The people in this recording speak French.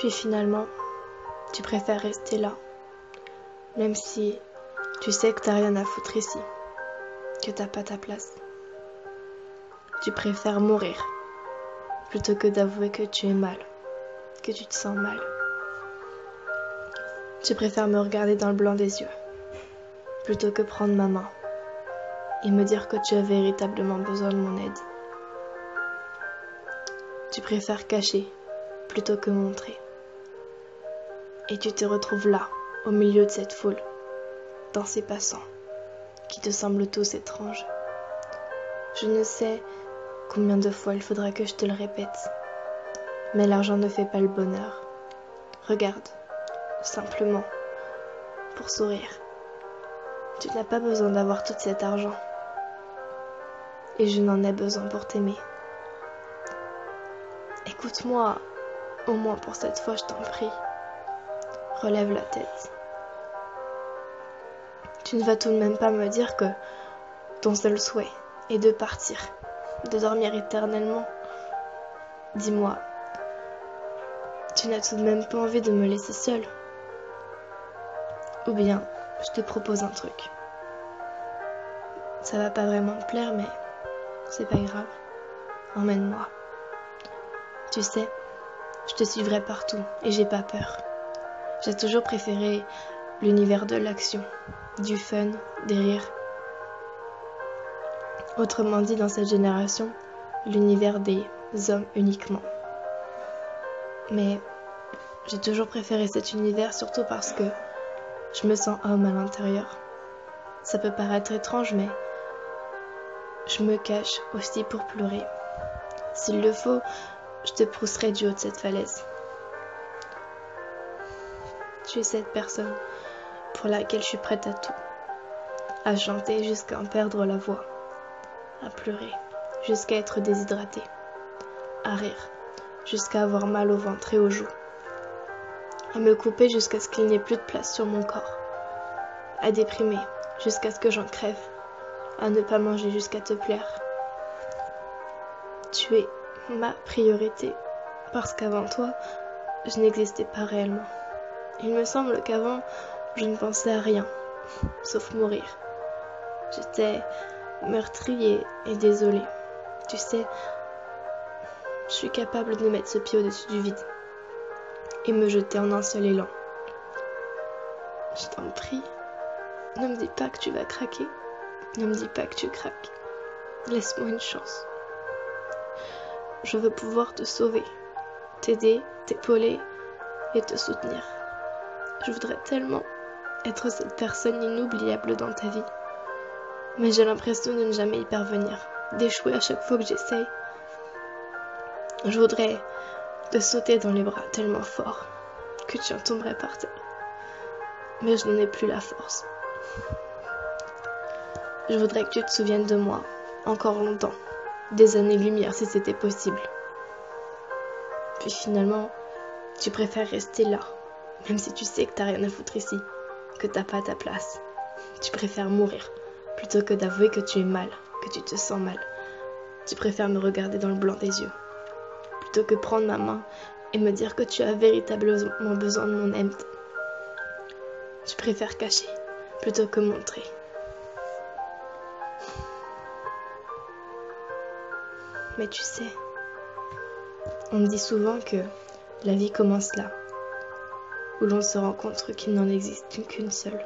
Puis finalement, tu préfères rester là, même si tu sais que t'as rien à foutre ici, que t'as pas ta place. Tu préfères mourir plutôt que d'avouer que tu es mal, que tu te sens mal. Tu préfères me regarder dans le blanc des yeux plutôt que prendre ma main et me dire que tu as véritablement besoin de mon aide. Tu préfères cacher plutôt que montrer. Et tu te retrouves là, au milieu de cette foule, dans ces passants qui te semblent tous étranges. Je ne sais combien de fois il faudra que je te le répète, mais l'argent ne fait pas le bonheur. Regarde, simplement, pour sourire. Tu n'as pas besoin d'avoir tout cet argent. Et je n'en ai besoin pour t'aimer. Écoute-moi, au moins pour cette fois, je t'en prie. Relève la tête. Tu ne vas tout de même pas me dire que ton seul souhait est de partir, de dormir éternellement. Dis-moi, tu n'as tout de même pas envie de me laisser seule? Ou bien, je te propose un truc. Ça va pas vraiment te plaire, mais c'est pas grave. Emmène-moi. Tu sais, je te suivrai partout et j'ai pas peur. J'ai toujours préféré l'univers de l'action, du fun, des rires. Autrement dit, dans cette génération, l'univers des hommes uniquement. Mais j'ai toujours préféré cet univers surtout parce que je me sens homme à l'intérieur. Ça peut paraître étrange, mais je me cache aussi pour pleurer. S'il le faut, je te pousserai du haut de cette falaise. Tu es cette personne pour laquelle je suis prête à tout. À chanter jusqu'à en perdre la voix. À pleurer jusqu'à être déshydratée. À rire jusqu'à avoir mal au ventre et aux joues. À me couper jusqu'à ce qu'il n'y ait plus de place sur mon corps. À déprimer jusqu'à ce que j'en crève. À ne pas manger jusqu'à te plaire. Tu es ma priorité parce qu'avant toi, je n'existais pas réellement. Il me semble qu'avant, je ne pensais à rien, sauf mourir. J'étais meurtrie et désolée. Tu sais, je suis capable de mettre ce pied au-dessus du vide et me jeter en un seul élan. Je t'en prie, ne me dis pas que tu vas craquer. Ne me dis pas que tu craques. Laisse-moi une chance. Je veux pouvoir te sauver, t'aider, t'épauler et te soutenir. Je voudrais tellement être cette personne inoubliable dans ta vie. Mais j'ai l'impression de ne jamais y parvenir, d'échouer à chaque fois que j'essaye. Je voudrais te sauter dans les bras tellement fort que tu en tomberais par terre. Mais je n'en ai plus la force. Je voudrais que tu te souviennes de moi, encore longtemps, des années-lumière si c'était possible. Puis finalement, tu préfères rester là, même si tu sais que t'as rien à foutre ici, que t'as pas ta place. Tu préfères mourir, plutôt que d'avouer que tu es mal, que tu te sens mal. Tu préfères me regarder dans le blanc des yeux, plutôt que prendre ma main et me dire que tu as véritablement besoin de mon aide. Tu préfères cacher, plutôt que montrer. Mais tu sais, on me dit souvent que la vie commence là, où l'on se rend compte qu'il n'en existe qu'une seule.